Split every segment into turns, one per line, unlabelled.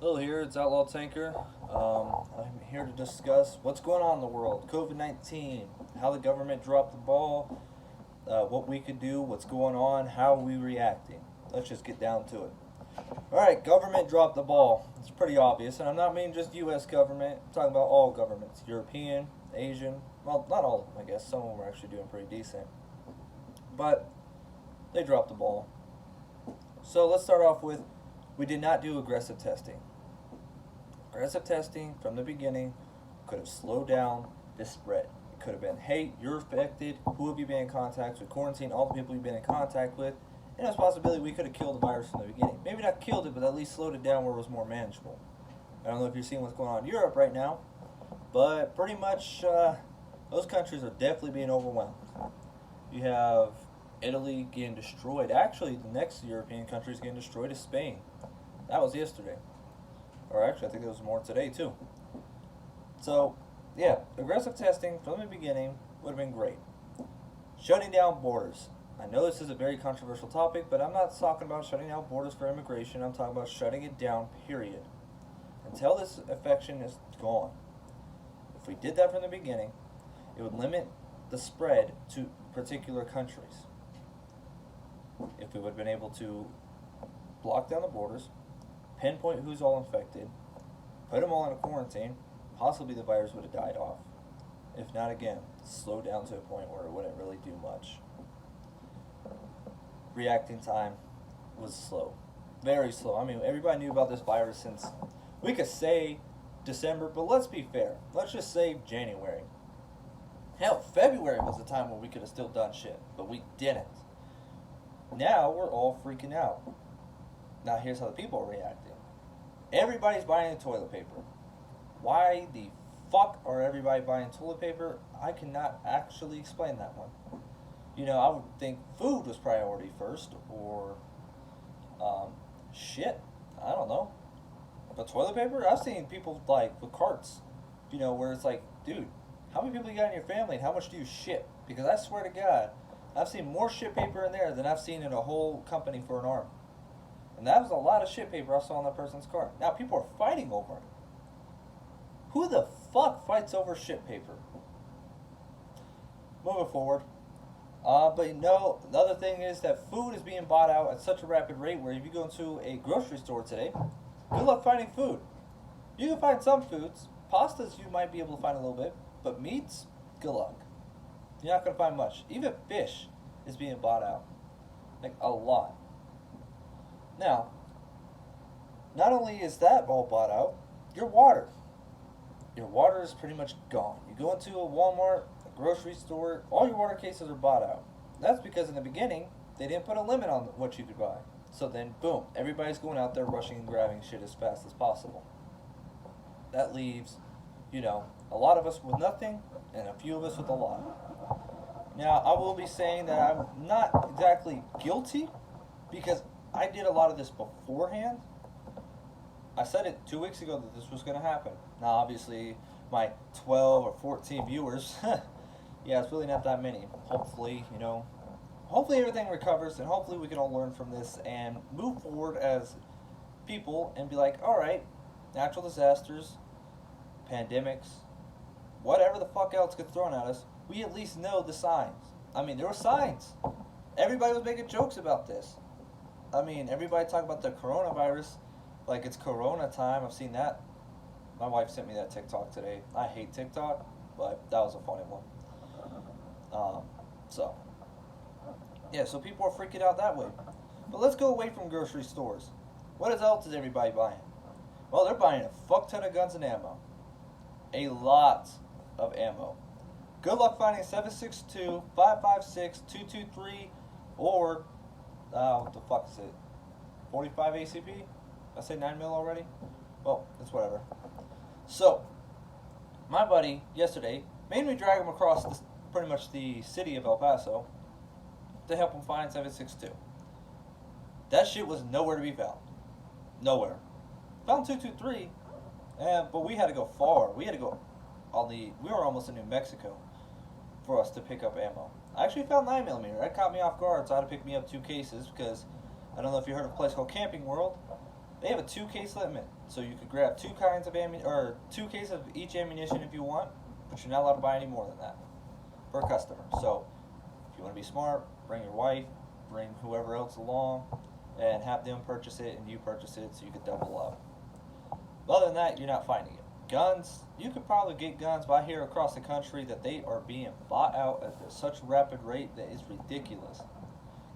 Hello here, it's Outlaw Tanker. I'm here to discuss what's going on in the world, COVID-19, how the government dropped the ball, what we could do, what's going on, how are we reacting. Let's just get down to it. Alright, government dropped the ball. It's pretty obvious, and I'm not meaning just US government, I'm talking about all governments, European, Asian, well, not all of them, I guess. Some of them are actually doing pretty decent. But they dropped the ball. So let's start off with we did not do aggressive testing. Aggressive testing from the beginning could have slowed down this spread. It could have been, hey, you're affected. Who have you been in contact with? Quarantine all the people you've been in contact with. And there's a possibility we could have killed the virus from the beginning. Maybe not killed it, but at least slowed it down where it was more manageable. I don't know if you're seeing what's going on in Europe right now, but pretty much those countries are definitely being overwhelmed. You have Italy getting destroyed. Actually, the next European country is getting destroyed is Spain. That was yesterday. Or actually, I think there was more today, too. So, yeah, aggressive testing from the beginning would have been great. Shutting down borders. I know this is a very controversial topic, but I'm not talking about shutting down borders for immigration. I'm talking about shutting it down, period. Until this infection is gone. If we did that from the beginning, it would limit the spread to particular countries. If we would have been able to block down the borders, pinpoint who's all infected, put them all in a quarantine, possibly the virus would have died off. If not, again, slow down to a point where it wouldn't really do much. Reacting time was slow. Very slow. I mean, everybody knew about this virus since, we could say December, but let's be fair. Let's just say January. Hell, February was the time when we could have still done shit, but we didn't. Now we're all freaking out. Now here's how the people are reacting. Everybody's buying toilet paper. Why the fuck are everybody buying toilet paper? I cannot actually explain that one. You know, I would think food was priority first, or shit, I don't know. But toilet paper, I've seen people like with carts, you know, where it's like, dude, how many people you got in your family and how much do you ship? Because I swear to God, I've seen more shit paper in there than I've seen in a whole company for an arm. And that was a lot of shit paper I saw in that person's car. Now people are fighting over it. Who the fuck fights over shit paper? Moving forward. But you know, the other thing is that food is being bought out at such a rapid rate where if you go into a grocery store today, good luck finding food. You can find some foods. Pastas you might be able to find a little bit. But meats, good luck. You're not going to find much. Even fish is being bought out. Like, a lot. Now, not only is that all bought out, your water. Your water is pretty much gone. You go into a Walmart, a grocery store, all your water cases are bought out. That's because in the beginning, they didn't put a limit on what you could buy. So then, boom, everybody's going out there rushing and grabbing shit as fast as possible. That leaves, you know, a lot of us with nothing and a few of us with a lot. Now, I will be saying that I'm not exactly guilty because I did a lot of this beforehand. I said it 2 weeks ago that this was going to happen. Now, obviously, my 12 or 14 viewers, yeah, it's really not that many. Hopefully, you know, hopefully everything recovers and hopefully we can all learn from this and move forward as people and be like, all right, natural disasters, pandemics, whatever the fuck else gets thrown at us, we at least know the signs. I mean, there were signs. Everybody was making jokes about this. I mean, everybody talking about the coronavirus like it's corona time. I've seen that. My wife sent me that TikTok today. I hate TikTok, but that was a funny one. So, yeah, so people are freaking out that way. But let's go away from grocery stores. What else is everybody buying? Well, they're buying a fuck ton of guns and ammo. A lot of ammo. Good luck finding 7.62, 5.56, 2.23, or, what the fuck is it? 45 ACP? I say 9 mil already? Well, it's whatever. So, my buddy, yesterday, made me drag him across pretty much the city of El Paso to help him find 7.62. That shit was nowhere to be found. Nowhere. Found 2.23, but we had to go far. We had to go we were almost in New Mexico for us to pick up ammo. I actually found 9mm. That caught me off guard, so I had to pick me up 2 cases because I don't know if you heard of a place called Camping World. They have a 2 case limit, so you could grab 2 kinds of or 2 cases of each ammunition if you want, but you're not allowed to buy any more than that for a customer. So if you want to be smart, bring your wife, bring whoever else along, and have them purchase it and you purchase it so you could double up. But other than that, you're not finding it. Guns, you could probably get guns, but I hear across the country that they are being bought out at such a rapid rate that it's ridiculous.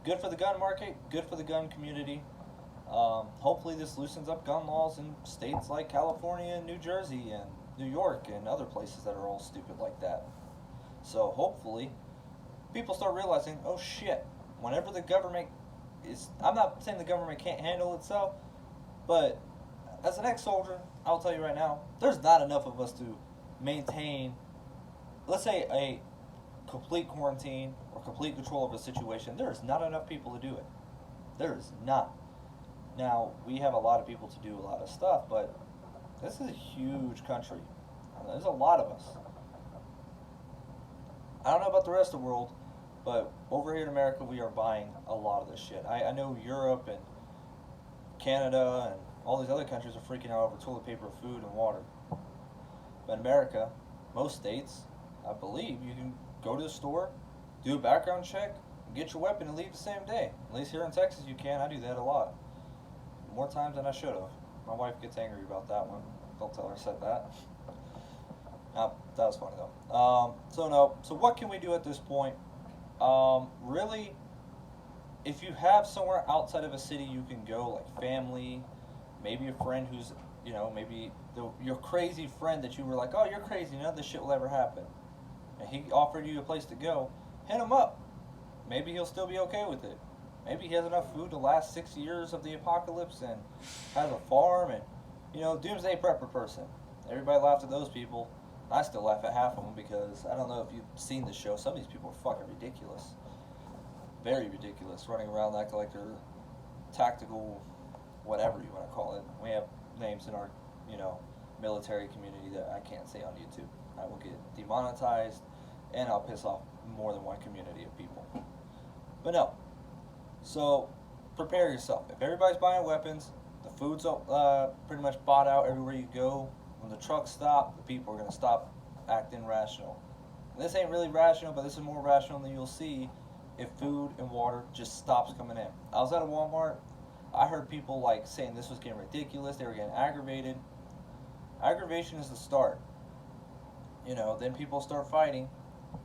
Good for the gun market, good for the gun community. Hopefully this loosens up gun laws in states like California and New Jersey and New York and other places that are all stupid like that. So hopefully people start realizing, oh shit, whenever the government is, I'm not saying the government can't handle itself, but as an ex-soldier, I'll tell you right now, there's not enough of us to maintain, let's say, a complete quarantine or complete control of a situation. There is not enough people to do it. There is not. Now, we have a lot of people to do a lot of stuff, but this is a huge country. There's a lot of us. I don't know about the rest of the world, but over here in America, we are buying a lot of this shit. I know Europe and Canada and all these other countries are freaking out over toilet paper, food, and water. But in America, most states, I believe, you can go to the store, do a background check, get your weapon, and leave the same day. At least here in Texas, you can. I do that a lot. More times than I should have. My wife gets angry about that one. Don't tell her I said that. That was funny though. So what can we do at this point? Really, if you have somewhere outside of a city you can go, like family, maybe a friend who's, maybe your crazy friend that you were like, oh, you're crazy, none of this shit will ever happen. And he offered you a place to go, hit him up. Maybe he'll still be okay with it. Maybe he has enough food to last 6 years of the apocalypse and has a farm and, doomsday prepper person. Everybody laughs at those people. I still laugh at half of them because I don't know if you've seen the show. Some of these people are fucking ridiculous. Very ridiculous. Running around acting like they're tactical, whatever you want to call it. We have names in our, military community that I can't say on YouTube. I will get demonetized and I'll piss off more than one community of people. But no. So, prepare yourself. If everybody's buying weapons, the food's pretty much bought out everywhere you go. When the trucks stop, the people are going to stop acting rational. And this ain't really rational, but this is more rational than you'll see if food and water just stops coming in. I was at a Walmart. I heard people saying this was getting ridiculous. They were getting aggravated. Aggravation is the start. Then people start fighting,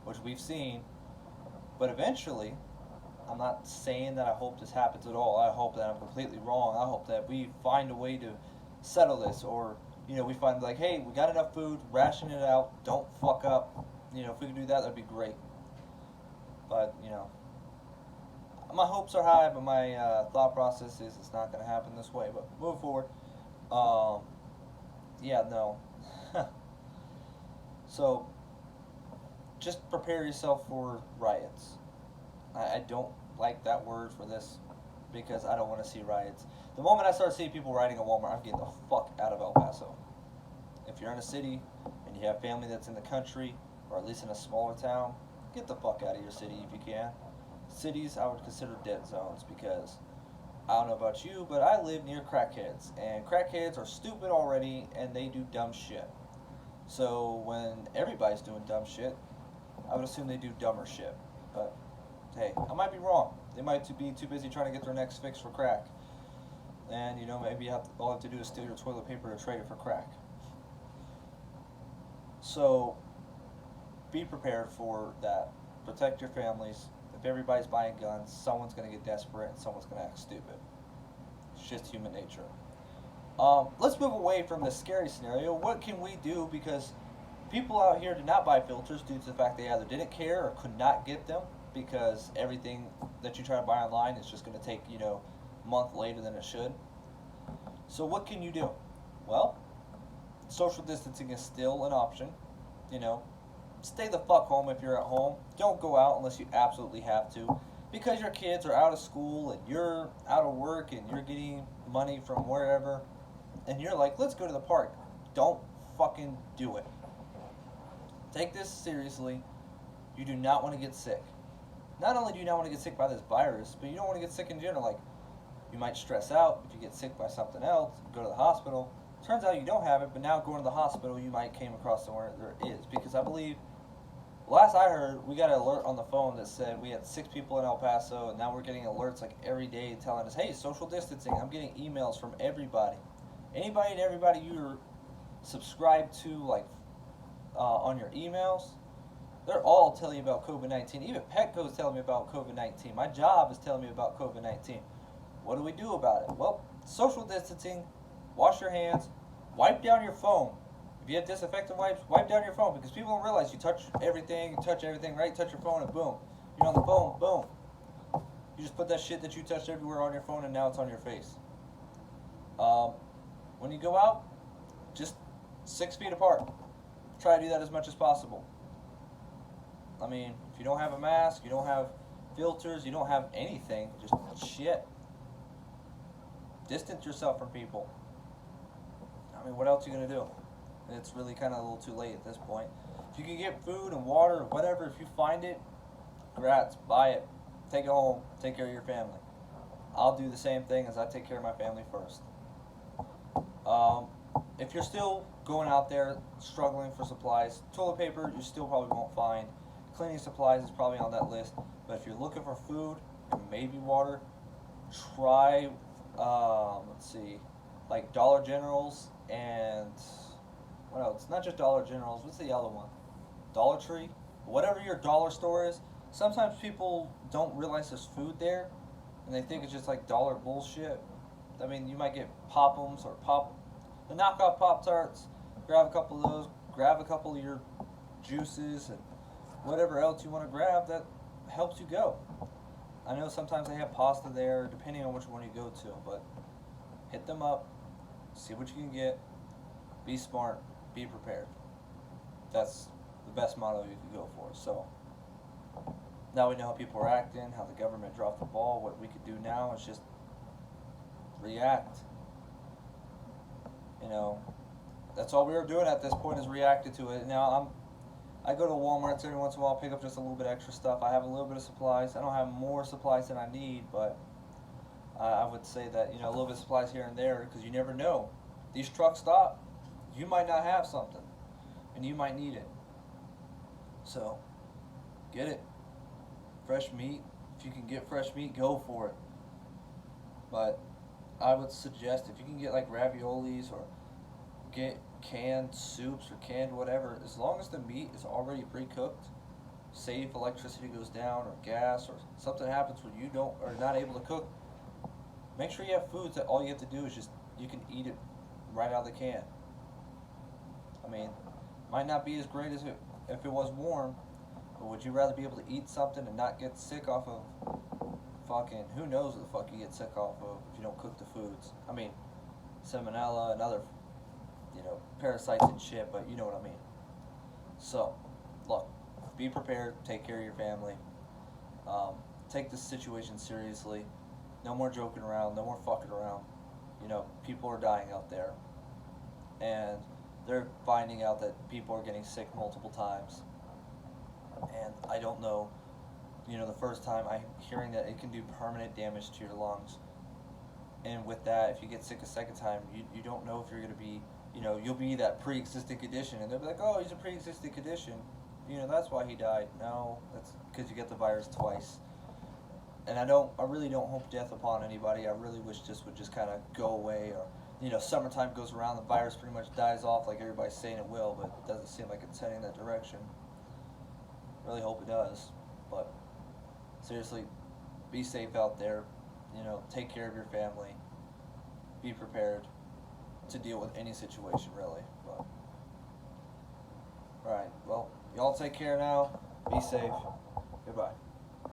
which we've seen. But eventually, I'm not saying that I hope this happens at all. I hope that I'm completely wrong. I hope that we find a way to settle this, or we find hey, we got enough food, ration it out, don't fuck up. If we could do that, that'd be great. But my hopes are high, but my thought process is it's not going to happen this way. But moving forward, yeah, no. So just prepare yourself for riots. I don't like that word for this because I don't want to see riots. The moment I start seeing people rioting at Walmart, I'm getting the fuck out of El Paso. If you're in a city and you have family that's in the country, or at least in a smaller town, get the fuck out of your city if you can. Cities I would consider dead zones because I don't know about you, but I live near crackheads, and crackheads are stupid already and they do dumb shit. So when everybody's doing dumb shit, I would assume they do dumber shit. But hey, I might be wrong. They might be too busy trying to get their next fix for crack. And, maybe all I have to do is steal your toilet paper to trade it for crack. So, be prepared for that. Protect your families. If everybody's buying guns, someone's going to get desperate and someone's going to act stupid. It's just human nature. Let's move away from the scary scenario. What can we do? Because people out here did not buy filters due to the fact they either didn't care or could not get them, because everything that you try to buy online is just going to take, a month later than it should. So what can you do? Well, social distancing is still an option. Stay the fuck home if you're at home. Don't go out unless you absolutely have to, because your kids are out of school and you're out of work and you're getting money from wherever, and you're like, let's go to the park. Don't fucking do it. Take this seriously. You do not want to get sick. Not only do you not want to get sick by this virus, but you don't want to get sick in general. You might stress out if you get sick by something else, go to the hospital. Turns out you don't have it, but now going to the hospital, you might came across somewhere there is. Because I believe, last I heard, we got an alert on the phone that said we had 6 people in El Paso, and now we're getting alerts like every day telling us, hey, social distancing. I'm getting emails from everybody. Anybody and everybody you're subscribed to, like on your emails, they're all telling you about COVID-19. Even Petco's telling me about COVID-19. My job is telling me about COVID-19. What do we do about it? Well, social distancing, wash your hands, wipe down your phone. If you have disinfectant wipes, wipe down your phone, because people don't realize you touch everything, right? Touch your phone and boom. You're on the phone, boom. You just put that shit that you touched everywhere on your phone and now it's on your face. When you go out, just 6 feet apart. Try to do that as much as possible. I mean, if you don't have a mask, you don't have filters, you don't have anything, just shit. Distance yourself from people. I mean, what else are you going to do? It's really kind of a little too late at this point. If you can get food and water or whatever, if you find it, congrats, buy it. Take it home, take care of your family. I'll do the same thing as I take care of my family first. If you're still going out there struggling for supplies, toilet paper you still probably won't find. Cleaning supplies is probably on that list. But if you're looking for food and maybe water, try, let's see, like Dollar Generals and what else? Not just Dollar Generals. What's the other one? Dollar Tree? Whatever your dollar store is. Sometimes people don't realize there's food there, and they think it's just like dollar bullshit. I mean, you might get Pop'ems or the knockoff Pop-Tarts. Grab a couple of those. Grab a couple of your juices and whatever else you want to grab that helps you go. I know sometimes they have pasta there, depending on which one you go to, but hit them up, see what you can get, be smart, be prepared. That's the best motto you can go for. So now we know how people are acting, how the government dropped the ball. What we could do now is just react. You know, that's all we were doing at this point, is reacting to it. Now I go to Walmart every once in a while, pick up just a little bit extra stuff. I have a little bit of supplies. I don't have more supplies than I need, but I would say that, you know, a little bit of supplies here and there, because you never know. These trucks stop. You might not have something, and you might need it. So, get it. Fresh meat. If you can get fresh meat, go for it. But I would suggest, if you can get like raviolis or get canned soups or canned whatever, as long as the meat is already pre-cooked, say if electricity goes down or gas or something happens where you are not able to cook, make sure you have foods that all you have to do is just, you can eat it right out of the can. I mean, might not be as great as if it was warm, but would you rather be able to eat something and not get sick off of fucking, who knows what the fuck you get sick off of if you don't cook the foods. I mean, salmonella and other, you know, parasites and shit, but you know what I mean. So, look, be prepared, take care of your family, take this situation seriously, no more joking around, no more fucking around. You know, people are dying out there, and they're finding out that people are getting sick multiple times, and I don't know, you know, the first time I'm hearing that it can do permanent damage to your lungs, and with that, if you get sick a second time, you don't know if you're going to be, you know, you'll be that pre-existing condition, and they'll be like, oh, he's a pre-existing condition, you know, that's why he died. No, that's because you get the virus twice. And I really don't hope death upon anybody. I really wish this would just kind of go away, or, you know, summertime goes around, the virus pretty much dies off like everybody's saying it will, but it doesn't seem like it's heading that direction. Really hope it does, but seriously, be safe out there, you know, take care of your family, be prepared to deal with any situation, really. But, alright, well, y'all take care now, be safe, goodbye.